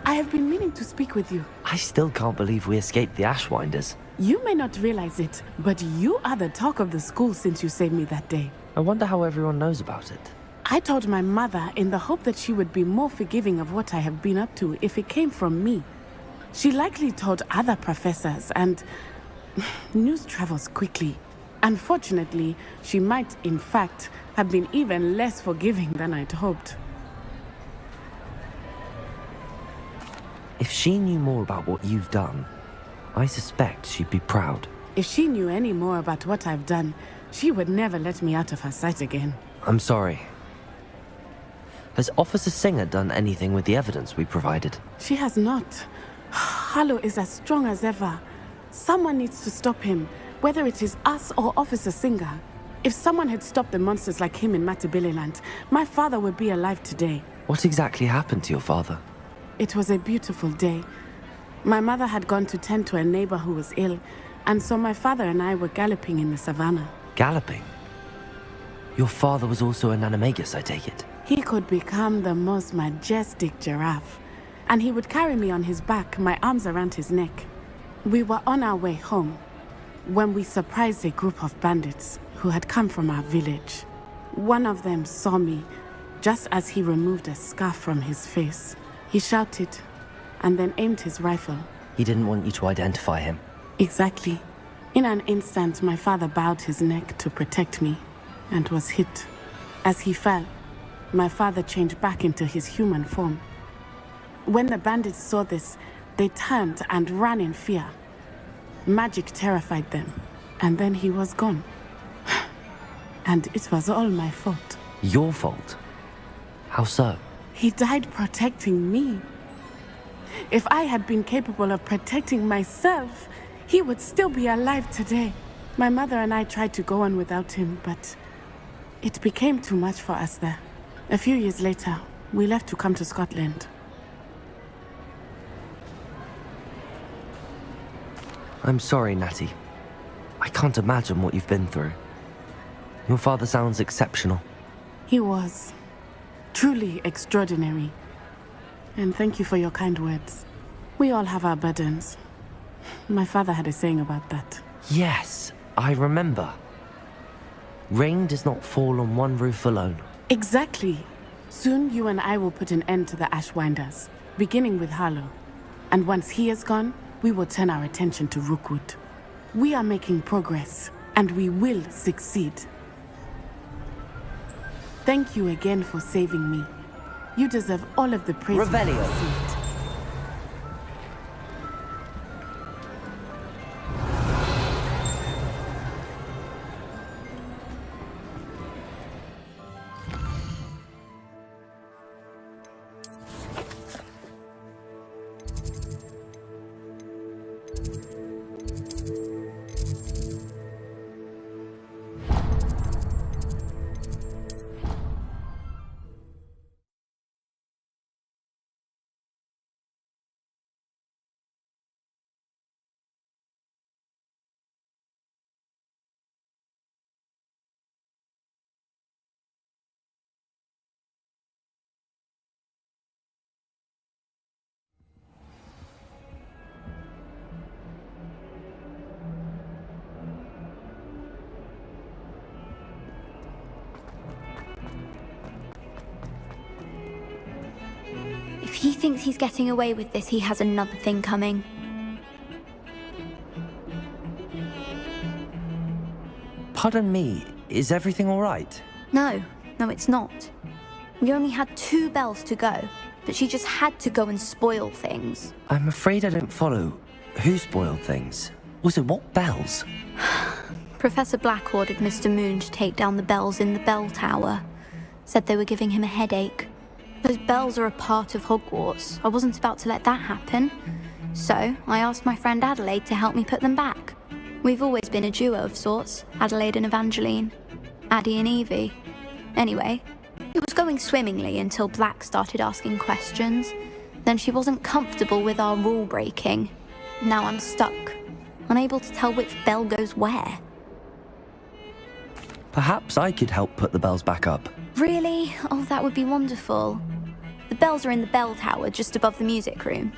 I have been meaning to speak with you. I still can't believe we escaped the Ashwinders. You may not realize it, but you are the talk of the school since you saved me that day. I wonder how everyone knows about it. I told my mother in the hope that she would be more forgiving of what I have been up to if it came from me. She likely told other professors, and news travels quickly. Unfortunately, she might, in fact, have been even less forgiving than I'd hoped. If she knew more about what you've done, I suspect she'd be proud. If she knew any more about what I've done, she would never let me out of her sight again. I'm sorry. Has Officer Singer done anything with the evidence we provided? She has not. Hallow is as strong as ever. Someone needs to stop him, whether it is us or Officer Singer. If someone had stopped the monsters like him in Matabeleland, my father would be alive today. What exactly happened to your father? It was a beautiful day. My mother had gone to tend to a neighbor who was ill, and so my father and I were galloping in the savannah. Galloping? Your father was also an animagus, I take it? He could become the most majestic giraffe, and he would carry me on his back, my arms around his neck. We were on our way home when we surprised a group of bandits who had come from our village. One of them saw me just as he removed a scarf from his face. He shouted and then aimed his rifle. He didn't want you to identify him. Exactly. In an instant, my father bowed his neck to protect me and was hit. As he fell, my father changed back into his human form. When the bandits saw this, they turned and ran in fear. Magic terrified them, and then he was gone. And it was all my fault. Your fault? How so? He died protecting me. If I had been capable of protecting myself, he would still be alive today. My mother and I tried to go on without him, but it became too much for us there. A few years later, we left to come to Scotland. I'm sorry, Natty. I can't imagine what you've been through. Your father sounds exceptional. He was. Truly extraordinary. And thank you for your kind words. We all have our burdens. My father had a saying about that. Yes, I remember. Rain does not fall on one roof alone. Exactly. Soon you and I will put an end to the Ashwinders, beginning with Hallow. And once he is gone, we will turn our attention to Rookwood. We are making progress, and we will succeed. Thank you again for saving me. You deserve all of the praise you Revelio. received. If he thinks he's getting away with this, he has another thing coming. Pardon me, is everything all right? No, it's not. We only had 2 bells to go, but she just had to go and spoil things. I'm afraid I don't follow. Who spoiled things? Also, what bells? Professor Black ordered Mr. Moon to take down the bells in the bell tower. Said they were giving him a headache. Those bells are a part of Hogwarts. I wasn't about to let that happen. So, I asked my friend Adelaide to help me put them back. We've always been a duo of sorts, Adelaide and Evangeline. Addie and Evie. Anyway, it was going swimmingly until Black started asking questions. Then she wasn't comfortable with our rule breaking. Now I'm stuck, unable to tell which bell goes where. Perhaps I could help put the bells back up. Really? Oh, that would be wonderful. The The bells are in the bell tower just above the music room.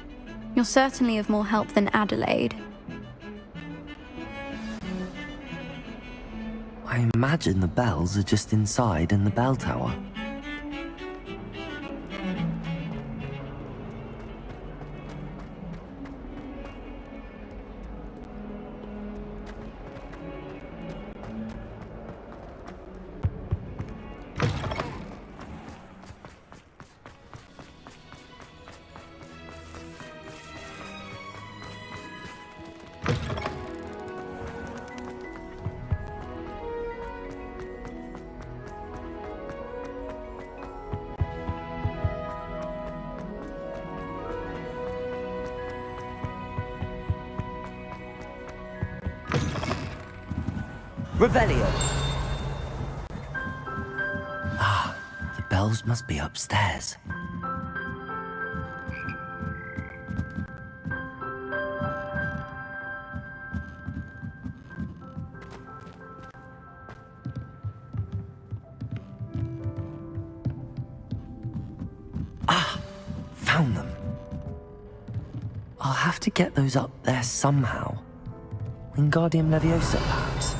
You're certainly of more help than Adelaide. I imagine the bells are just inside in the bell tower. Revelio! Ah, the bells must be upstairs. Ah, found them. I'll have to get those up there somehow. Wingardium Leviosa, perhaps?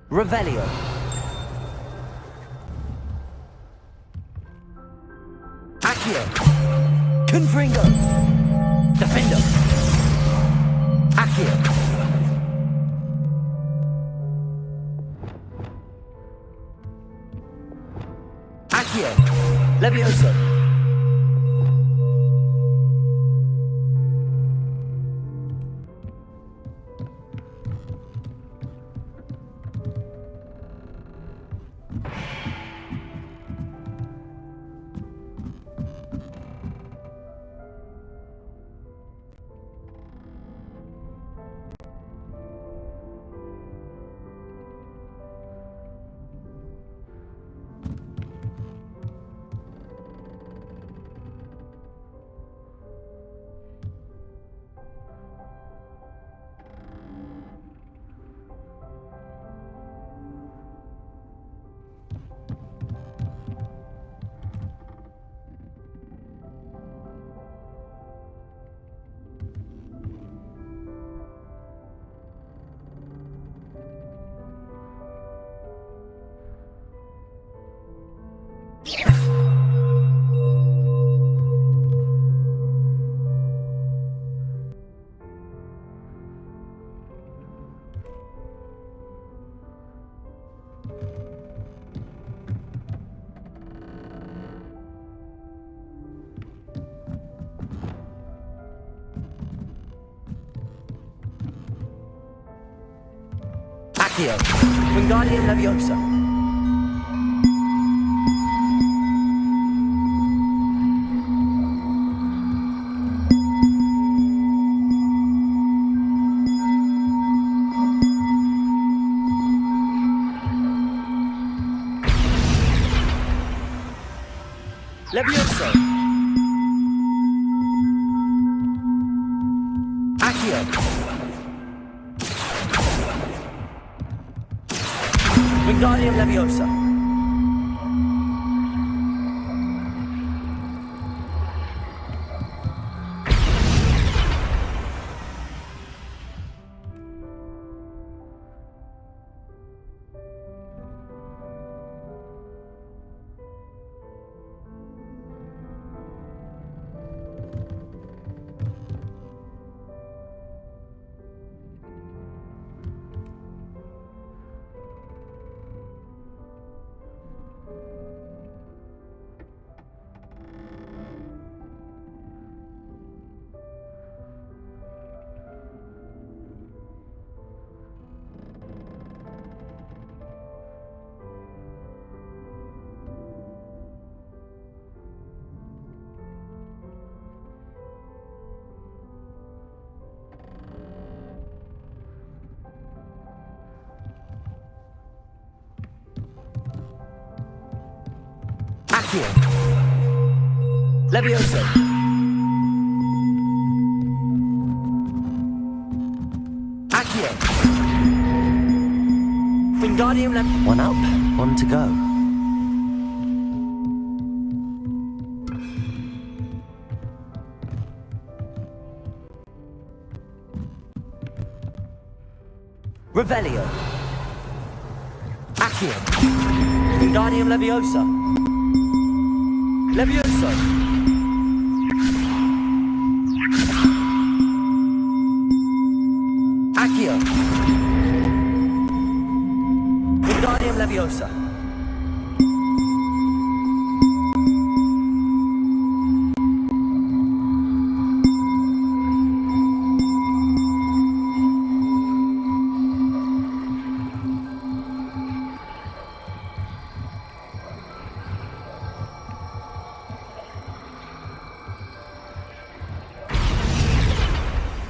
Revelio. Accio. Confringo. Defendo. Accio. Accio. Levioso. Accio. Wingardium Leviosa. Levioso. Accio. Wingardium Leviosa. Accio. Levioso. Accio. Wingardium One up, one to go. Revelio. Accio. Wingardium Leviosa. Levioso. Accio. Wingardium Leviosa.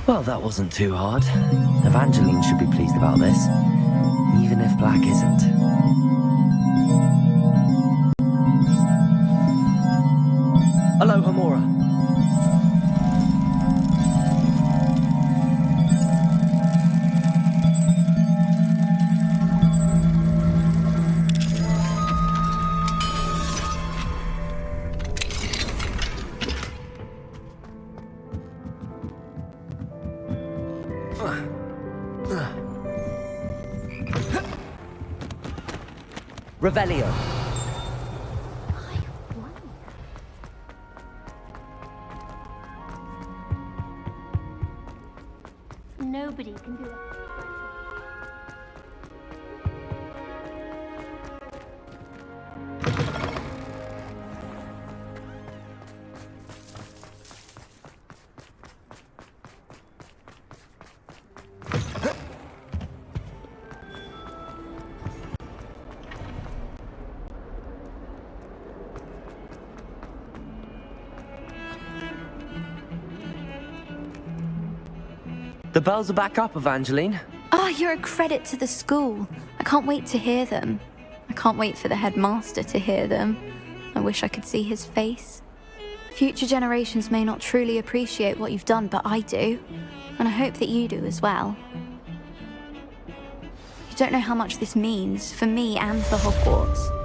Well, that wasn't too hard. Evangeline should be pleased about this, even if Black isn't. Hello, Hamora. Revelio. Nobody can do it. The bells are back up, Evangeline. Oh, you're a credit to the school. I can't wait to hear them. I can't wait for the headmaster to hear them. I wish I could see his face. Future generations may not truly appreciate what you've done, but I do. And I hope that you do as well. You don't know how much this means for me and for Hogwarts.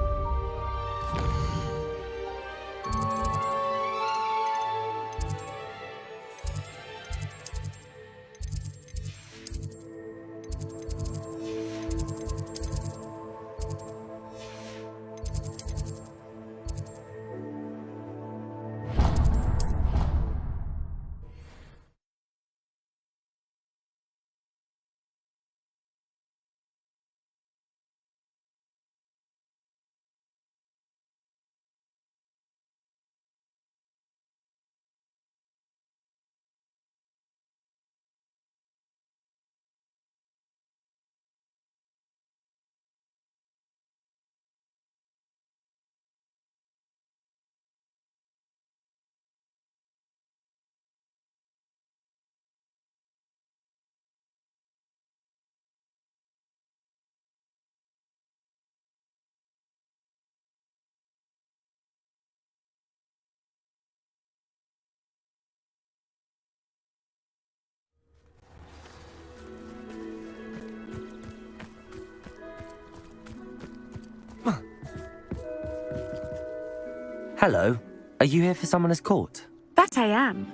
Hello. Are you here for someone as court? That I am.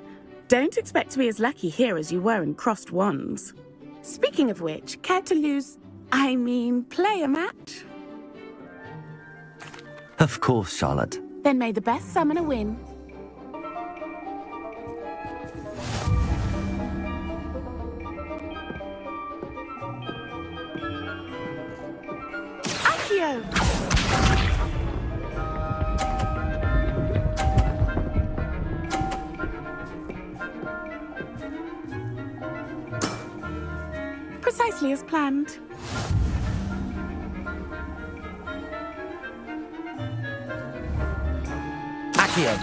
Don't expect to be as lucky here as you were in Crossed Wands. Speaking of which, care to play a match? Of course, Charlotte. Then may the best summoner win. Accio! Precisely as planned. Accio.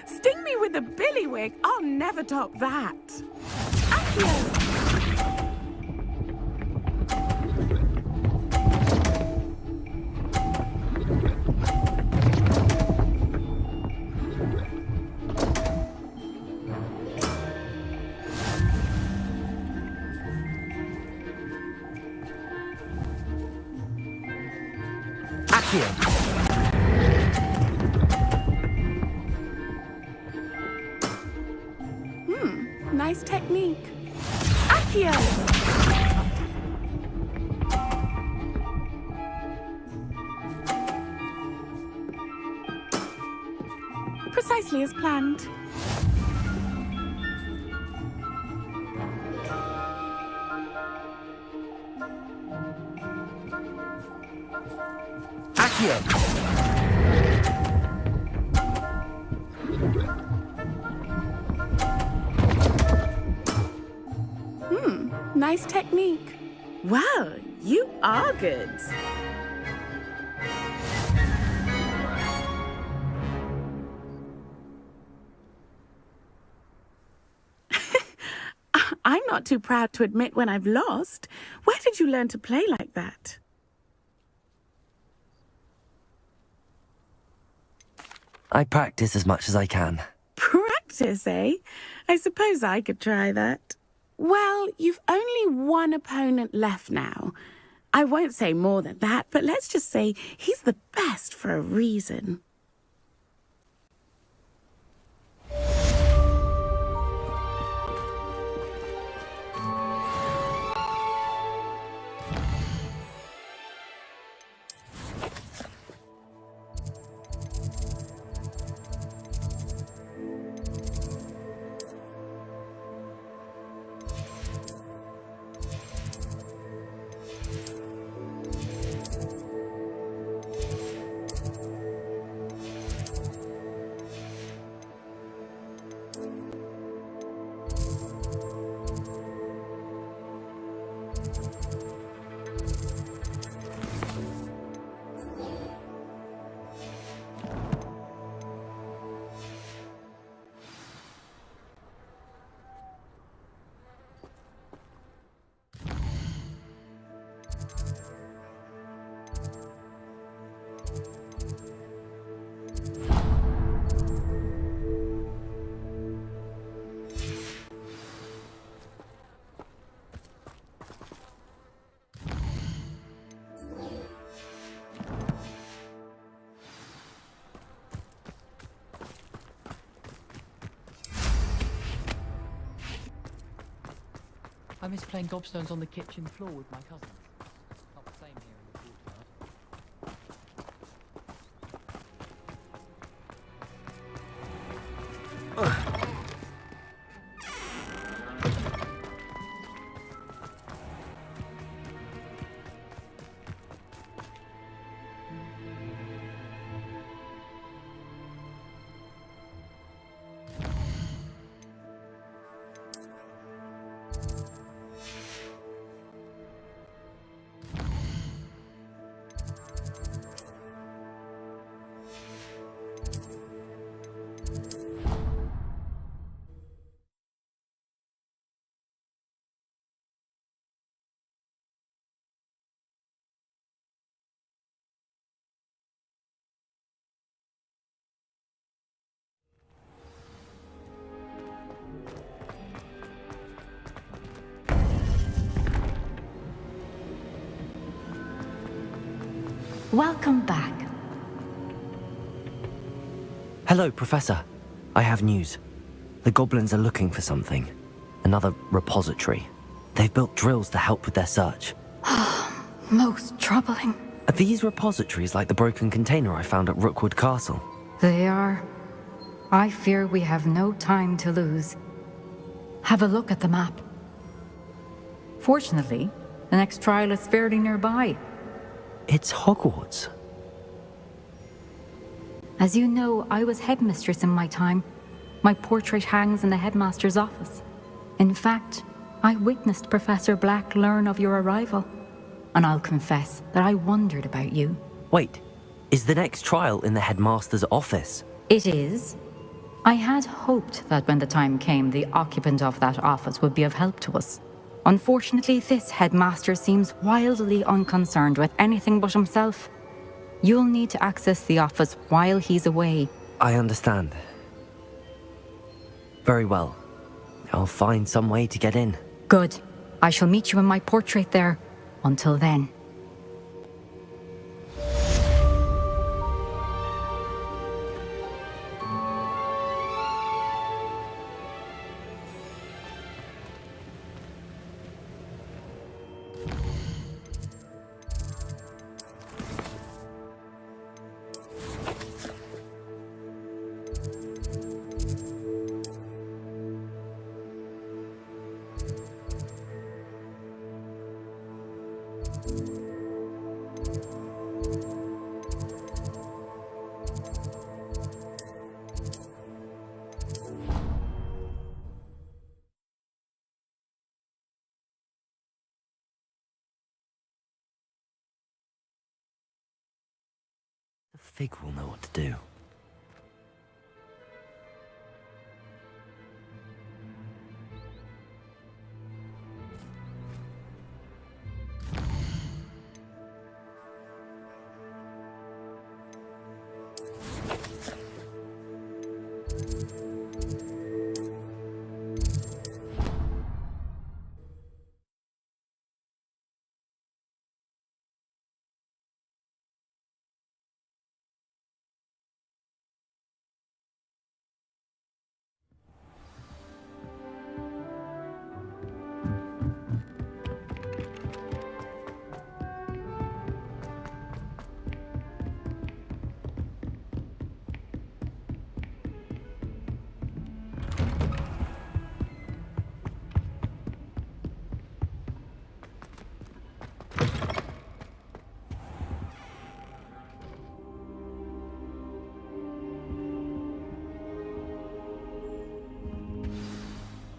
Sting me with a billywig. I'll never top that. Accio. Accio! Nice technique. Accio! Precisely as planned. Accio! Nice technique. Well, you are good. I'm not too proud to admit when I've lost. Where did you learn to play like that? I practice as much as I can. Practice, eh? I suppose I could try that. Well, you've only one opponent left now. I won't say more than that, but let's just say he's the best for a reason. I miss playing gobstones on the kitchen floor with my cousins. Not the same here in the courtyard. Welcome back. Hello, Professor. I have news. The goblins are looking for something. Another repository. They've built drills to help with their search. Most troubling. Are these repositories like the broken container I found at Rookwood Castle? They are. I fear we have no time to lose. Have a look at the map. Fortunately, the next trial is fairly nearby. It's Hogwarts. As you know, I was headmistress in my time. My portrait hangs in the headmaster's office. In fact, I witnessed Professor Black learn of your arrival. And I'll confess that I wondered about you. Wait, is the next trial in the headmaster's office? It is. I had hoped that when the time came, the occupant of that office would be of help to us. Unfortunately, this headmaster seems wildly unconcerned with anything but himself. You'll need to access the office while he's away. I understand. Very well. I'll find some way to get in. Good. I shall meet you in my portrait there. Until then. Fig will know what to do.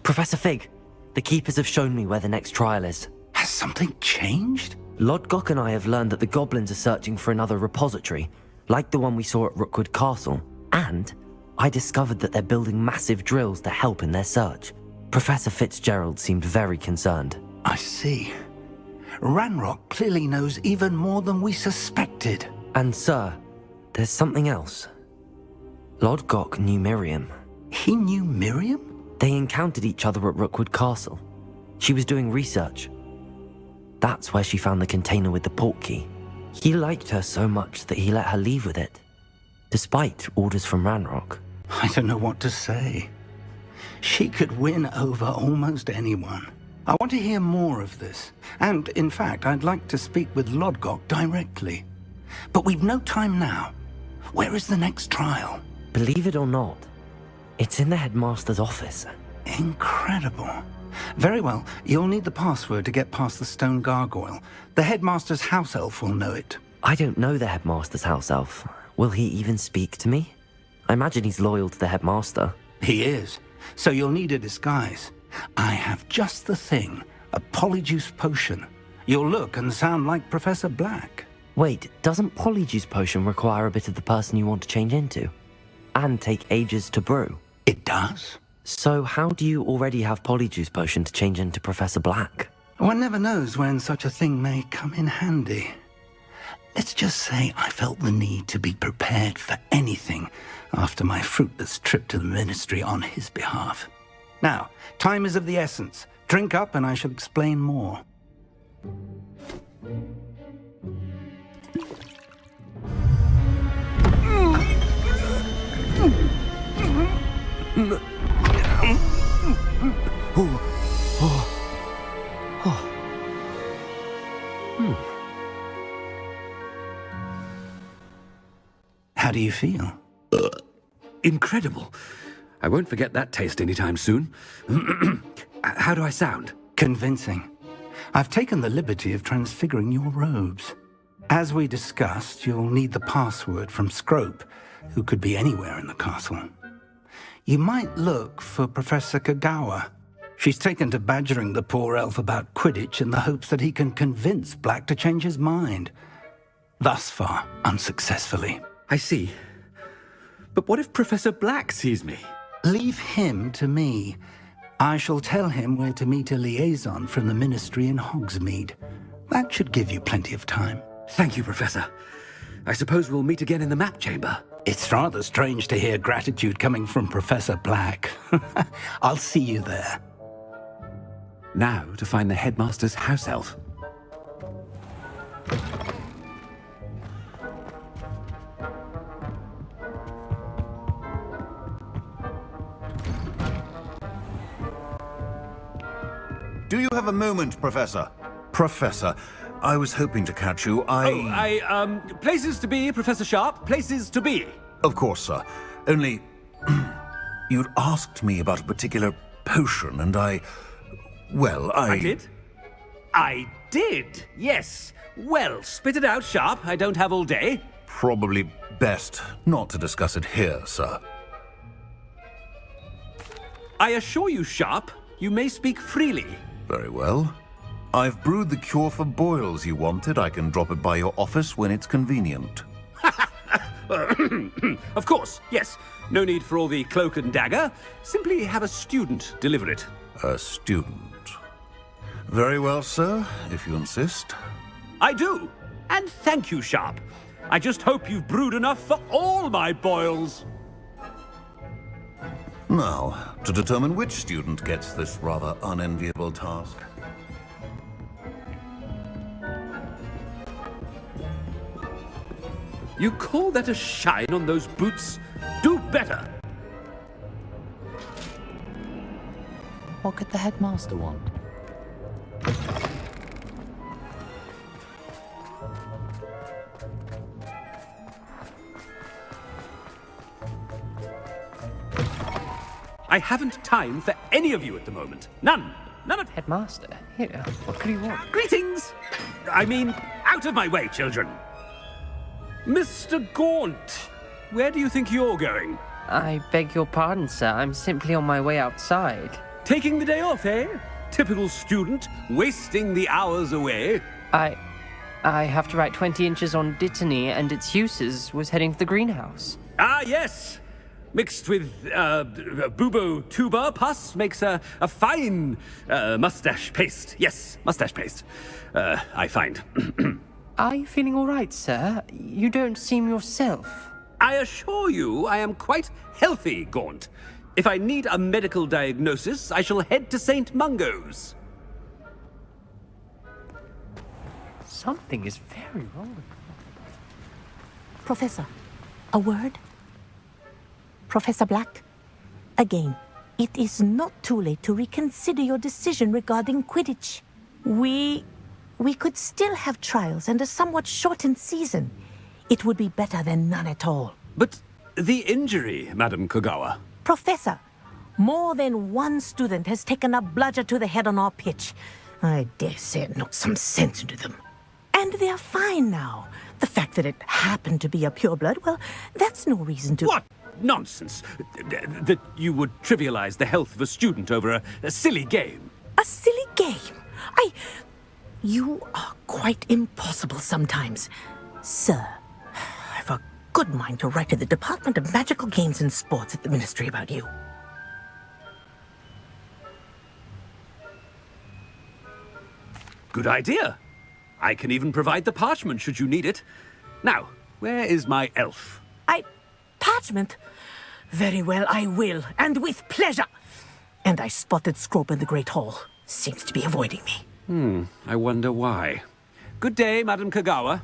Professor Fig, the Keepers have shown me where the next trial is. Has something changed? Lodgok and I have learned that the goblins are searching for another repository, like the one we saw at Rookwood Castle. And I discovered that they're building massive drills to help in their search. Professor Fitzgerald seemed very concerned. I see. Ranrock clearly knows even more than we suspected. And sir, there's something else. Lodgok knew Miriam. He knew Miriam? They encountered each other at Rookwood Castle. She was doing research. That's where she found the container with the portkey. He liked her so much that he let her leave with it, despite orders from Ranrock. I don't know what to say. She could win over almost anyone. I want to hear more of this. And, in fact, I'd like to speak with Lodgok directly. But we've no time now. Where is the next trial? Believe it or not, it's in the headmaster's office. Incredible. Very well. You'll need the password to get past the stone gargoyle. The headmaster's house elf will know it. I don't know the headmaster's house elf. Will he even speak to me? I imagine he's loyal to the headmaster. He is. So you'll need a disguise. I have just the thing. A Polyjuice potion. You'll look and sound like Professor Black. Wait, doesn't Polyjuice potion require a bit of the person you want to change into? And take ages to brew? It does. So how do you already have Polyjuice potion to change into Professor Black? One never knows when such a thing may come in handy. Let's just say I felt the need to be prepared for anything after my fruitless trip to the ministry on his behalf. Now, time is of the essence. Drink up and I shall explain more. How do you feel? Incredible. I won't forget that taste anytime soon. How do I sound? Convincing. I've taken the liberty of transfiguring your robes. As we discussed, you'll need the password from Scrope, who could be anywhere in the castle. You might look for Professor Kagawa. She's taken to badgering the poor elf about Quidditch in the hopes that he can convince Black to change his mind. Thus far, unsuccessfully. I see. But what if Professor Black sees me? Leave him to me. I shall tell him where to meet a liaison from the ministry in Hogsmeade. That should give you plenty of time. Thank you, Professor. I suppose we'll meet again in the map chamber. It's rather strange to hear gratitude coming from Professor Black. I'll see you there. Now to find the headmaster's house elf. Do you have a moment, Professor? Professor, I was hoping to catch you. Places to be, Professor Sharp. Places to be. Of course, sir. Only... you'd asked me about a particular potion, and I did? I did, yes. Well, spit it out, Sharp. I don't have all day. Probably best not to discuss it here, sir. I assure you, Sharp, you may speak freely. Very well. I've brewed the cure for boils you wanted. I can drop it by your office when it's convenient. Of course, yes. No need for all the cloak and dagger. Simply have a student deliver it. A student. Very well, sir, if you insist. I do. And thank you, Sharp. I just hope you've brewed enough for all my boils. Now, to determine which student gets this rather unenviable task. You call that a shine on those boots? Do better! What could the headmaster want? I haven't time for any of you at the moment. None. None of... Headmaster? Here, what could he want? Greetings! I mean, out of my way, children. Mr. Gaunt, where do you think you're going? I beg your pardon, sir. I'm simply on my way outside. Taking the day off, eh? Typical student, wasting the hours away. I have to write 20 inches on Dittany and its uses. Was heading to the greenhouse. Ah, yes. Mixed with bubo tuber pus makes a fine mustache paste. Yes, mustache paste. I find. Are you feeling all right, sir? You don't seem yourself. I assure you I am quite healthy, Gaunt. If I need a medical diagnosis, I shall head to St. Mungo's. Something is very wrong with Professor, a word? Professor Black, again, it is not too late to reconsider your decision regarding Quidditch. We could still have trials and a somewhat shortened season. It would be better than none at all. But the injury, Madam Kogawa. Professor, more than one student has taken a bludger to the head on our pitch. I dare say it knocked some sense into them. And they're fine now. The fact that it happened to be a pureblood, well, that's no reason to... What nonsense! That you would trivialize the health of a student over a silly game. A silly game? You are quite impossible sometimes. Sir, I've a good mind to write to the Department of Magical Games and Sports at the Ministry about you. Good idea. I can even provide the parchment should you need it. Now, where is my elf? Parchment? Very well, I will, and with pleasure. And I spotted Scrope in the Great Hall. Seems to be avoiding me. I wonder why. Good day, Madam Kogawa.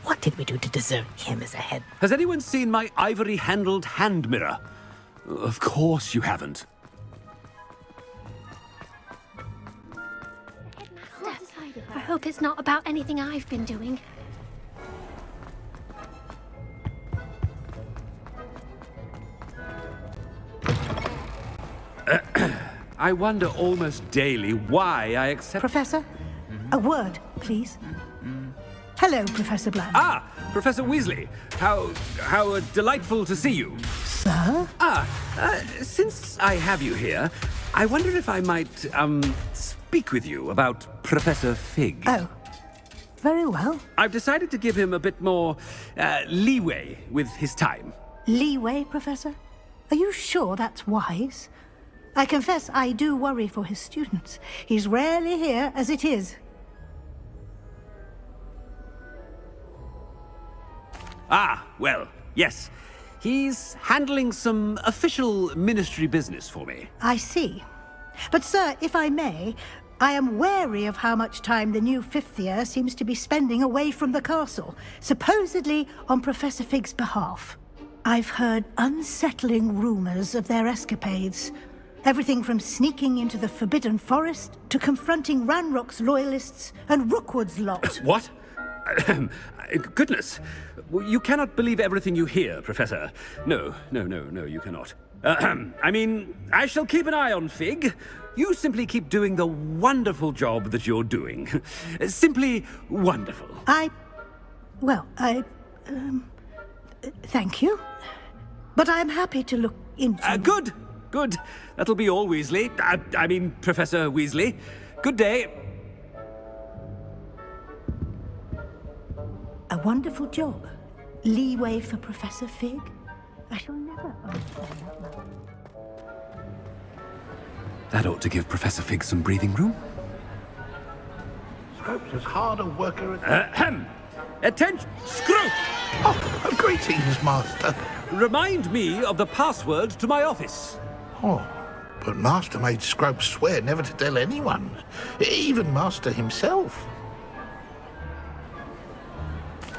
What did we do to deserve him as a head? Has anyone seen my ivory-handled hand mirror? Of course you haven't. I hope it's not about anything I've been doing. I wonder almost daily why I accept... Professor, a word, please. Hello, Professor Black. Ah, Professor Weasley. How delightful to see you. Sir? Since I have you here, I wonder if I might, speak with you about Professor Fig. Oh, very well. I've decided to give him a bit more, leeway with his time. Leeway, Professor? Are you sure that's wise? I confess I do worry for his students. He's rarely here as it is. Ah, well, yes. He's handling some official ministry business for me. I see. But, sir, if I may, I am wary of how much time the new fifth year seems to be spending away from the castle, supposedly on Professor Fig's behalf. I've heard unsettling rumors of their escapades. Everything from sneaking into the Forbidden Forest to confronting Ranrock's loyalists and Rookwood's lot. What? Goodness. You cannot believe everything you hear, Professor. No, you cannot. I mean, I shall keep an eye on Fig. You simply keep doing the wonderful job that you're doing. Simply wonderful. Thank you. But I'm happy to look into... Good. That'll be all, Weasley. I mean, Professor Weasley. Good day. wonderful job. Leeway for Professor Fig? I shall never understand that man. That ought to give Professor Fig some breathing room. Scrope's as hard a worker as... Ahem! Attention! Scrope! Oh, greetings, Master. Remind me of the password to my office. Oh, but Master made Scrope swear never to tell anyone, even Master himself.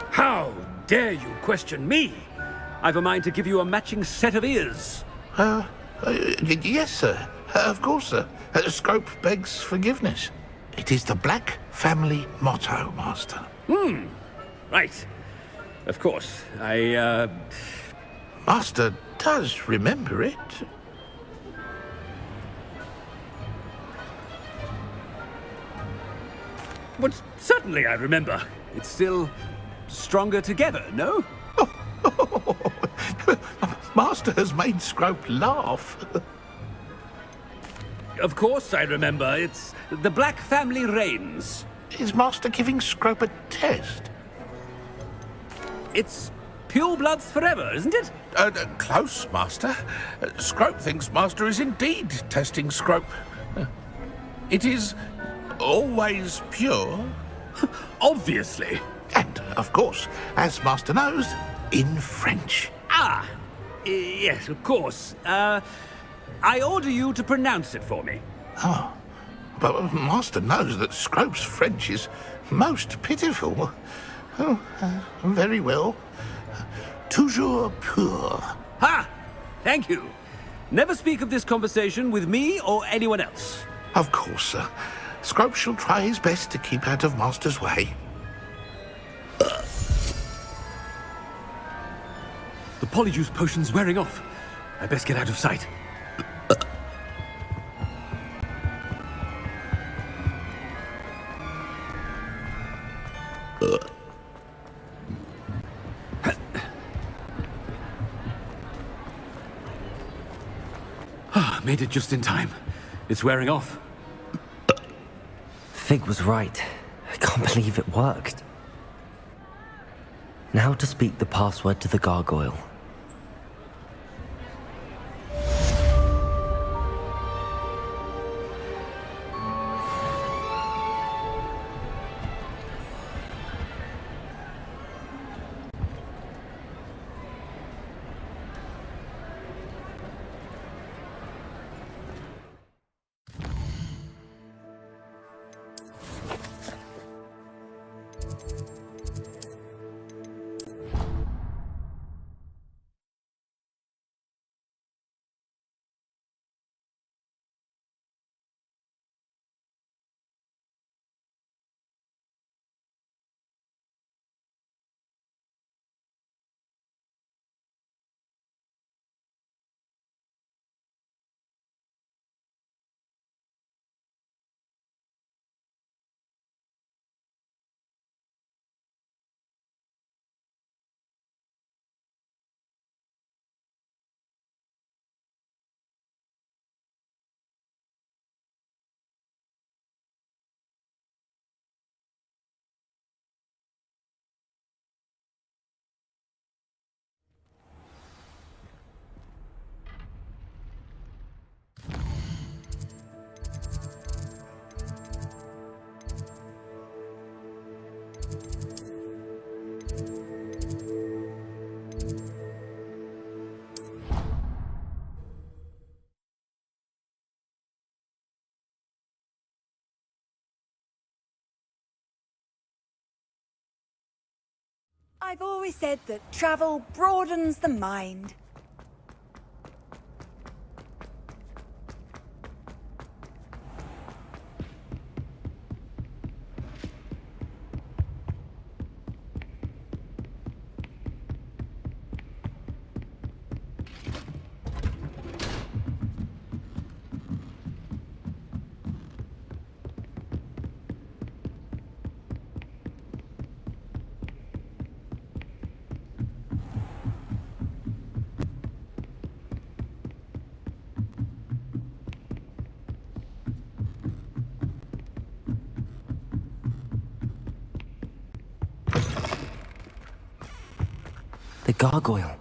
How dare you question me? I've a mind to give you a matching set of ears. Yes, sir. Of course, sir. Scrope begs forgiveness. It is the Black family motto, Master. Right. Of course. Master does remember it. But certainly I remember. It's still stronger together, no? Master has made Scrope laugh. Of course I remember. It's the Black family reigns. Is Master giving Scrope a test? It's pure bloods forever, isn't it? Close, Master. Scrope thinks Master is indeed testing Scrope. It is always pure. Obviously. And, of course, as Master knows, in French. Ah! Yes, of course. I order you to pronounce it for me. Oh, but Master knows that Scrope's French is most pitiful. Oh, very well. Toujours pur. Ha! Thank you. Never speak of this conversation with me or anyone else. Of course, sir. Scrope shall try his best to keep out of Master's way. The Polyjuice potion's wearing off. I best get out of sight. Made it just in time. It's wearing off. Fig was right. I can't believe it worked. Now to speak the password to the gargoyle. I've always said that travel broadens the mind. gargoyle.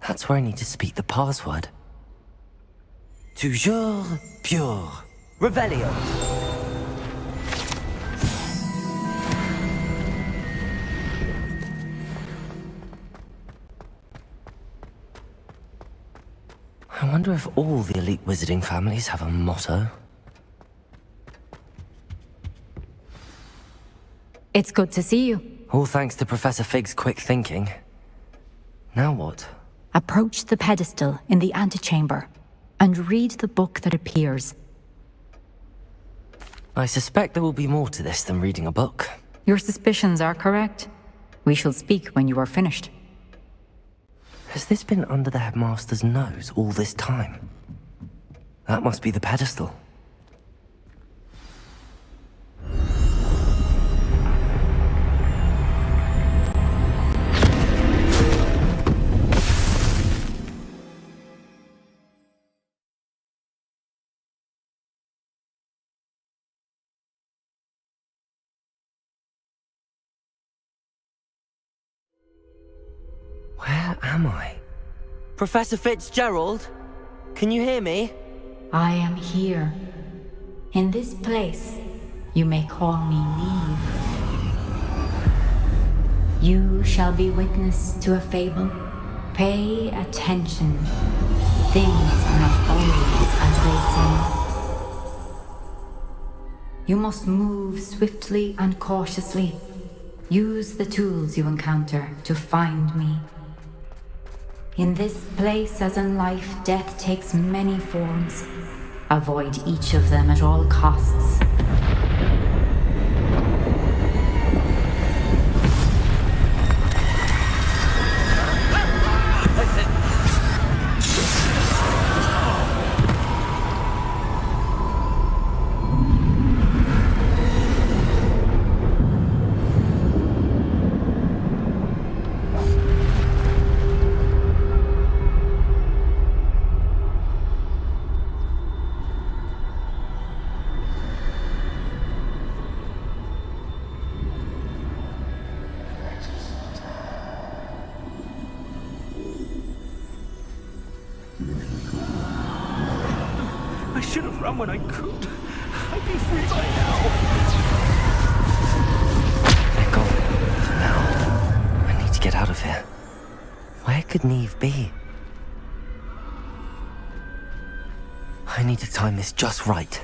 That's where I need to speak the password. Toujours pure. Revelio. I wonder if all the elite wizarding families have a motto. It's good to see you. All thanks to Professor Fig's quick thinking. Now what? Approach the pedestal in the antechamber and read the book that appears. I suspect there will be more to this than reading a book. Your suspicions are correct. We shall speak when you are finished. Has this been under the headmaster's nose all this time? That must be the pedestal. Where am I? Professor Fitzgerald? Can you hear me? I am here. In this place, you may call me Niamh. You shall be witness to a fable. Pay attention. Things are not always as they seem. You must move swiftly and cautiously. Use the tools you encounter to find me. In this place, as in life, death takes many forms. Avoid each of them at all costs. I should have run when I could. I'd be free by now. They're gone. For now. I need to get out of here. Where could Niamh be? I need to time this just right.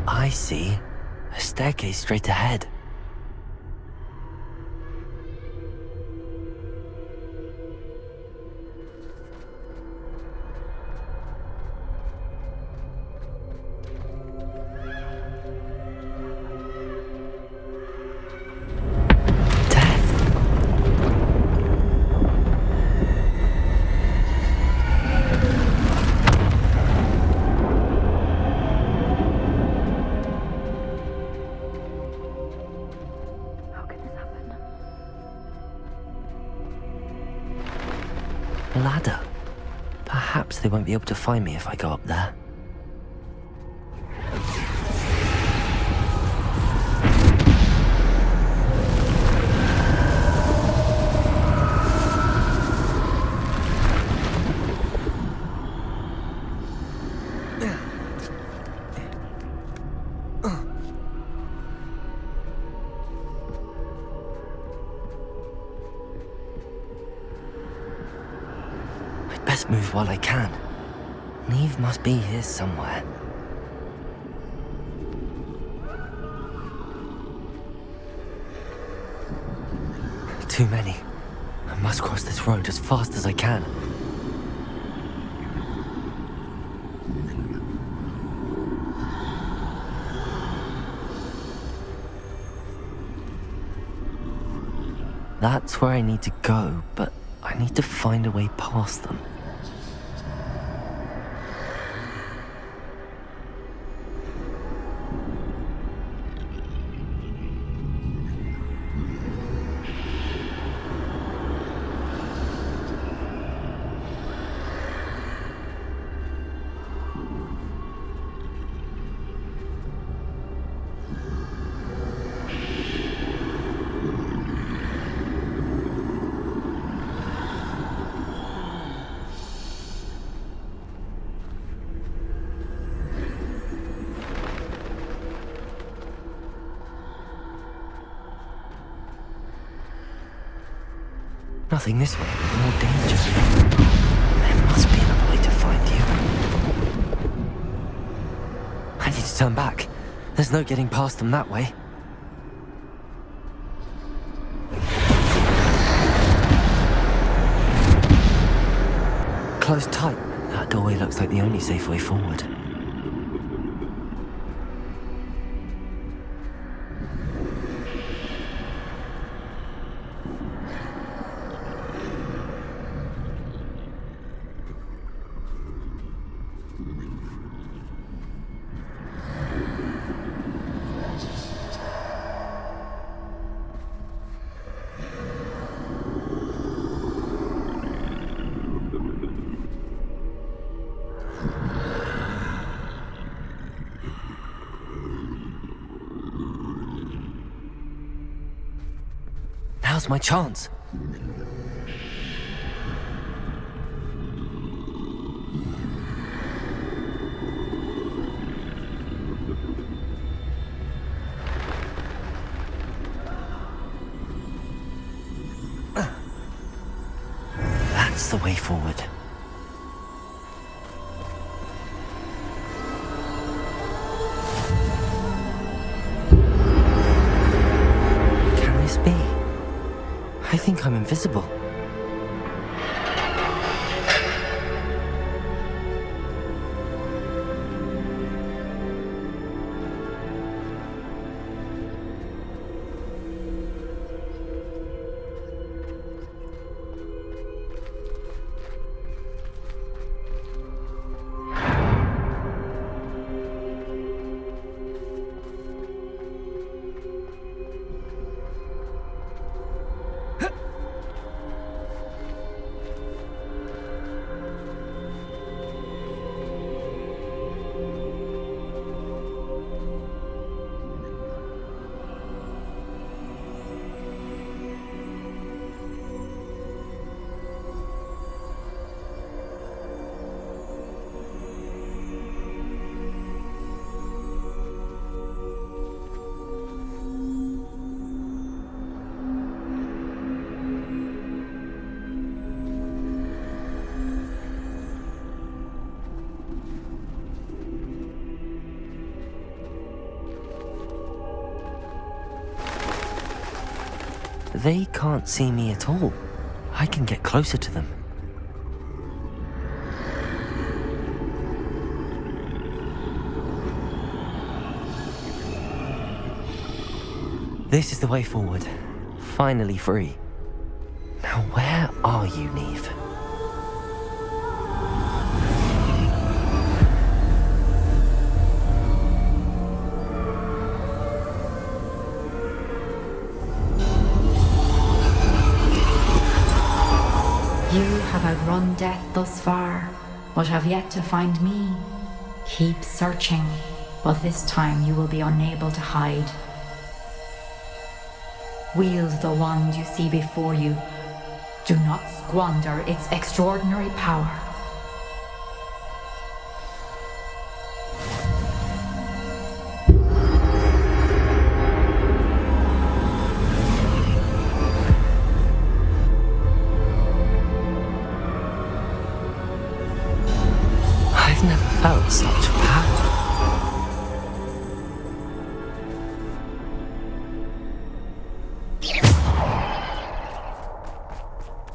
I see. A staircase straight ahead. Ladder. Perhaps they won't be able to find me if I go up there. Best move while I can. Niamh must be here somewhere. Too many. I must cross this road as fast as I can. That's where I need to go, but I need to find a way past them. Nothing this way, more danger. There must be another way to find you. I need to turn back. There's no getting past them that way. Close tight. That doorway looks like the only safe way forward. Now's my chance. That's the way forward. Can this be? I think I'm invisible. They can't see me at all. I can get closer to them. This is the way forward. Finally free. Now where are you, Niamh? You have outrun death thus far, but have yet to find me. Keep searching, but this time you will be unable to hide. Wield the wand you see before you. Do not squander its extraordinary power. I've never felt such power.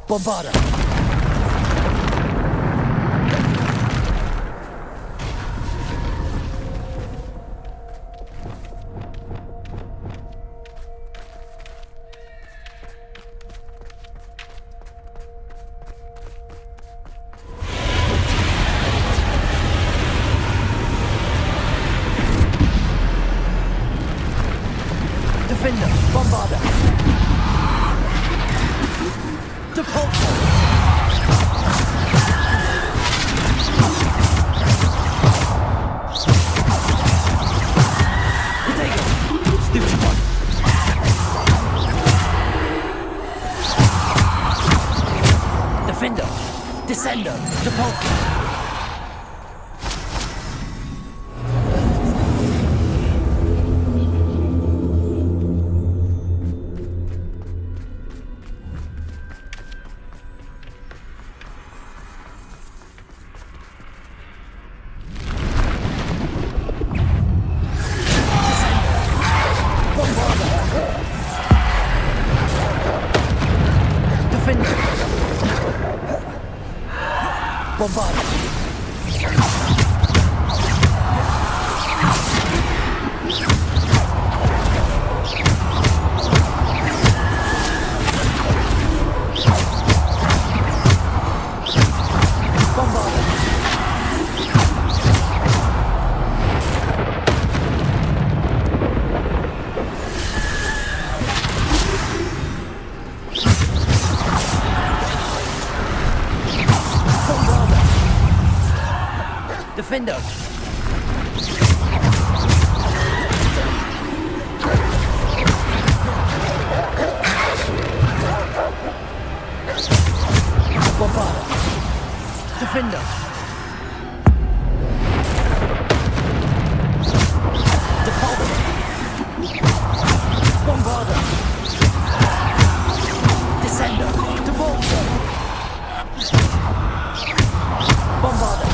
Bombarda! Defender, Bombarda! Depulso! Stupid one! Defender! Descender! Depulso! Defender! Bombarda! Defender! Depulsor! Bombarda! Descender! Depulsor! Bombarda!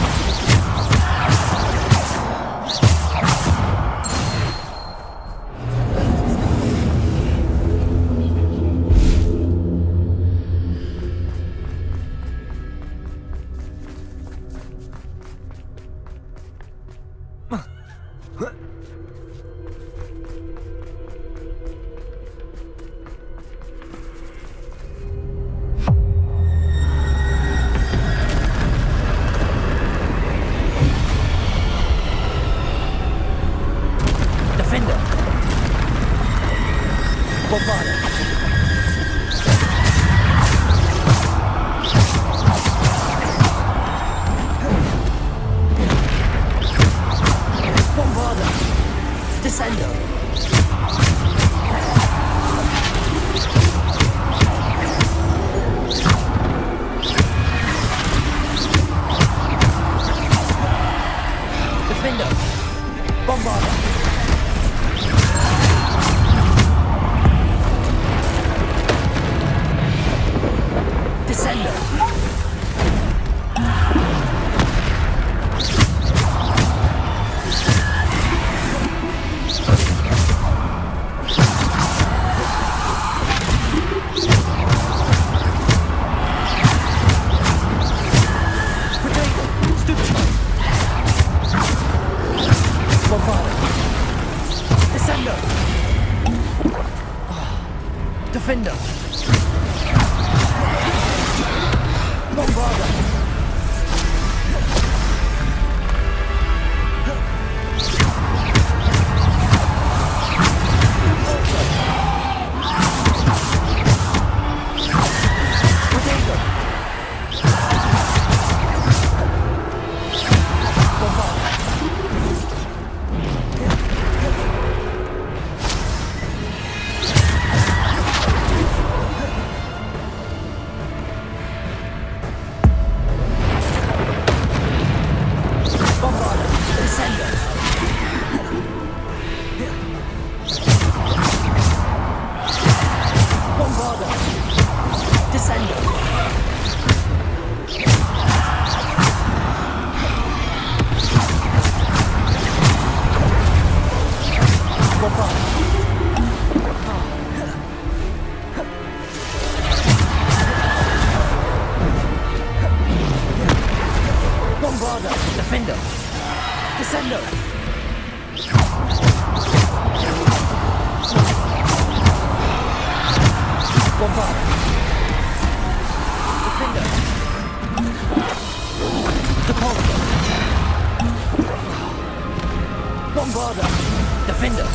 Defender! Bombarda! Defender! Descender! Bombarda! Defender! Depulsor! Bombarda! Defender!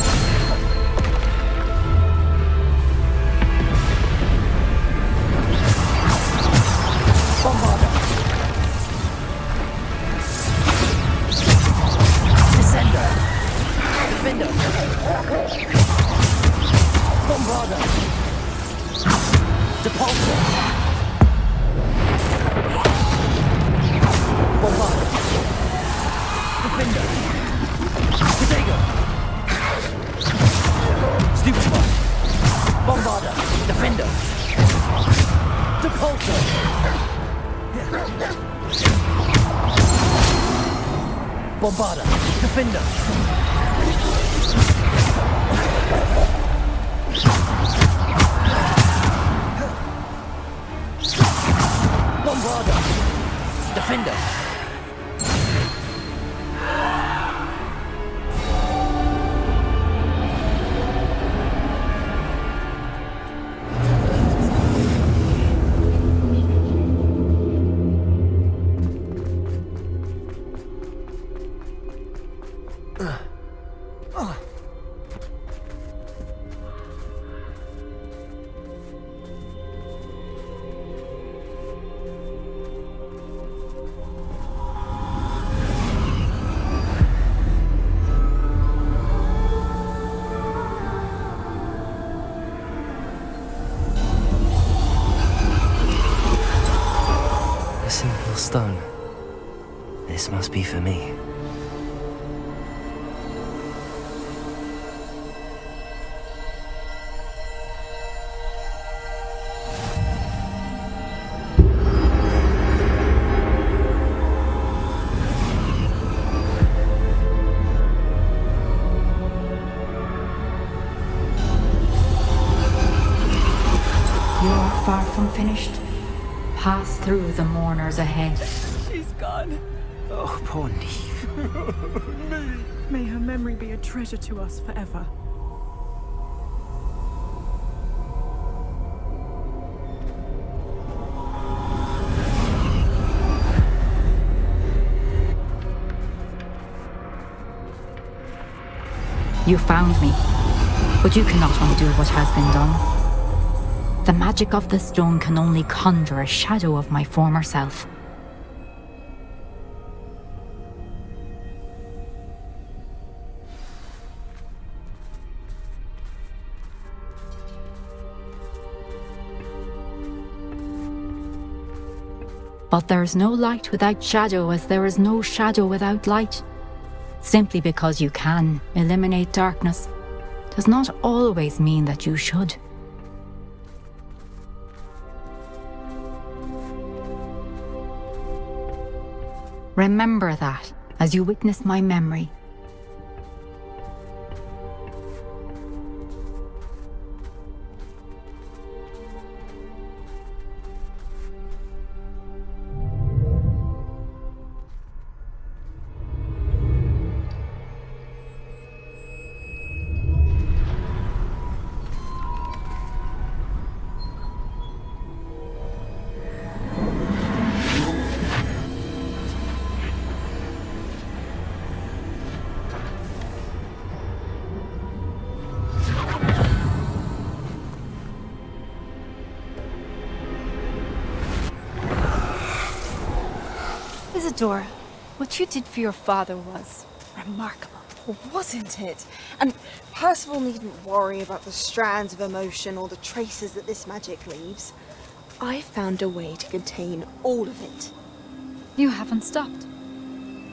Bombarda! Descender! Defender! Bombarda! Depulsor! Bombarda! Defender! Potato! Stupefy! Bombarda! Defender! Depulsor! Bombarda! Defender! Bombarda! Defender! A simple stone. This must be for me. You're far from finished. Pass through the mourners ahead. She's gone. Oh, poor Niamh. May her memory be a treasure to us forever. You found me, but you cannot undo what has been done. The magic of the stone can only conjure a shadow of my former self. But there is no light without shadow, as there is no shadow without light. Simply because you can eliminate darkness does not always mean that you should. Remember that as you witness my memory. Isadora, what you did for your father was remarkable, wasn't it? And Percival needn't worry about the strands of emotion or the traces that this magic leaves. I found a way to contain all of it. You haven't stopped.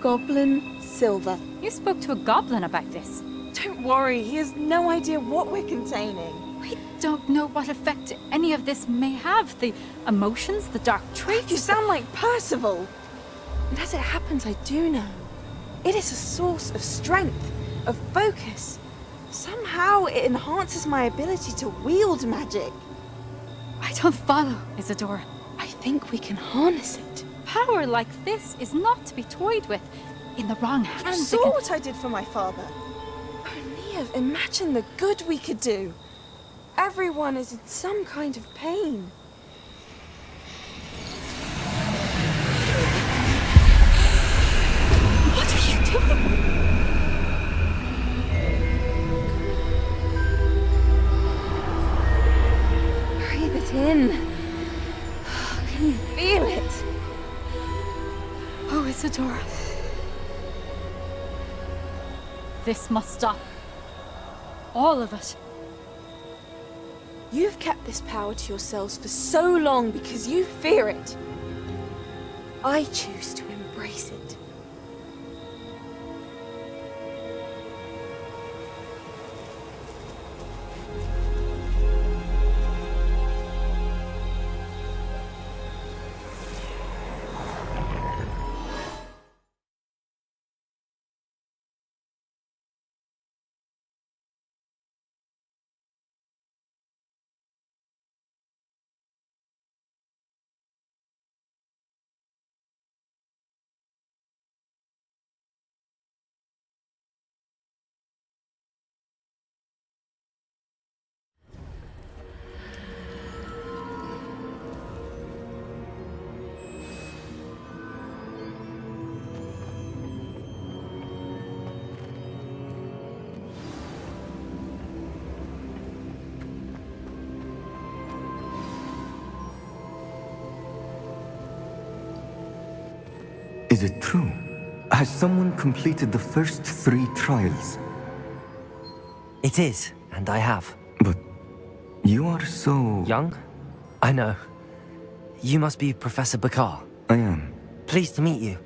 Goblin Silver. You spoke to a goblin about this. Don't worry, he has no idea what we're containing. We don't know what effect any of this may have. The emotions, the dark traits. You sound like Percival. And as it happens, I do know. It is a source of strength, of focus. Somehow it enhances my ability to wield magic. I don't follow, Isadora. I think we can harness it. Power like this is not to be toyed with. In the wrong hands. You saw what I did for my father. Oh, Niamh, imagine the good we could do. Everyone is in some kind of pain. What are you doing? Breathe it in. Can you feel it? Oh, Isadora. This must stop. All of it. You've kept this power to yourselves for so long because you fear it. I choose to embrace it. Is it true? Has someone completed the first 3 trials? It is, and I have. But you are so... young? I know. You must be Professor Bakar. I am. Pleased to meet you.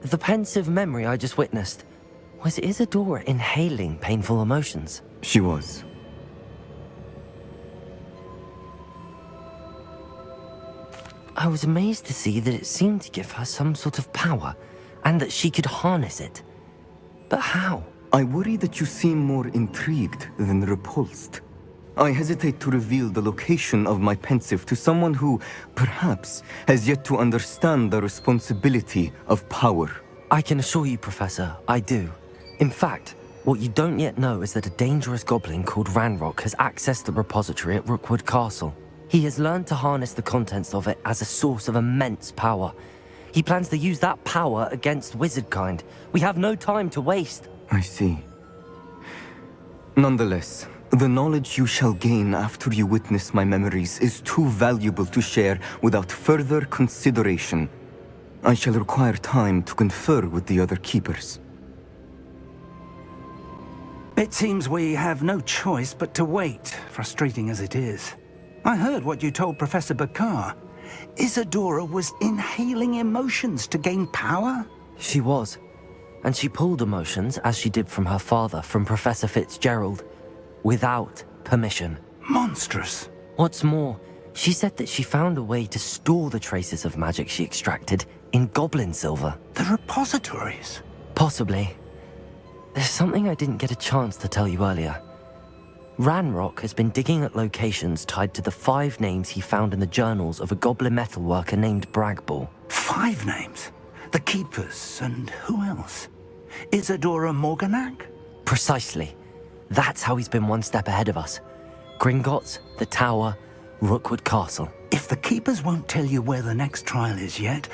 The pensive memory I just witnessed, was Isadora inhaling painful emotions? She was. I was amazed to see that it seemed to give her some sort of power, and that she could harness it. But how? I worry that you seem more intrigued than repulsed. I hesitate to reveal the location of my pensive to someone who, perhaps, has yet to understand the responsibility of power. I can assure you, Professor, I do. In fact, what you don't yet know is that a dangerous goblin called Ranrock has accessed the repository at Rookwood Castle. He has learned to harness the contents of it as a source of immense power. He plans to use that power against wizardkind. We have no time to waste. I see. Nonetheless, the knowledge you shall gain after you witness my memories is too valuable to share without further consideration. I shall require time to confer with the other keepers. It seems we have no choice but to wait, frustrating as it is. I heard what you told Professor Bakar. Isadora was inhaling emotions to gain power? She was. And she pulled emotions, as she did from her father, from Professor Fitzgerald, without permission. Monstrous. What's more, she said that she found a way to store the traces of magic she extracted in goblin silver. The repositories? Possibly. There's something I didn't get a chance to tell you earlier. Ranrock has been digging at locations tied to the 5 names he found in the journals of a goblin metalworker named Bragball. 5 names? The Keepers, and who else? Isadora Morganac? Precisely. That's how he's been one step ahead of us. Gringotts, the Tower, Rookwood Castle. If the Keepers won't tell you where the next trial is yet,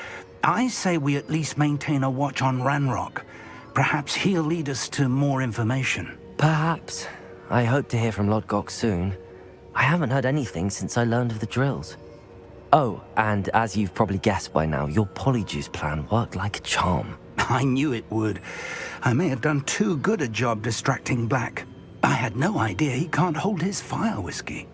I say we at least maintain a watch on Ranrock. Perhaps he'll lead us to more information. Perhaps. I hope to hear from Lodgok soon. I haven't heard anything since I learned of the drills. Oh, and as you've probably guessed by now, your Polyjuice plan worked like a charm. I knew it would. I may have done too good a job distracting Black. I had no idea he can't hold his fire whiskey.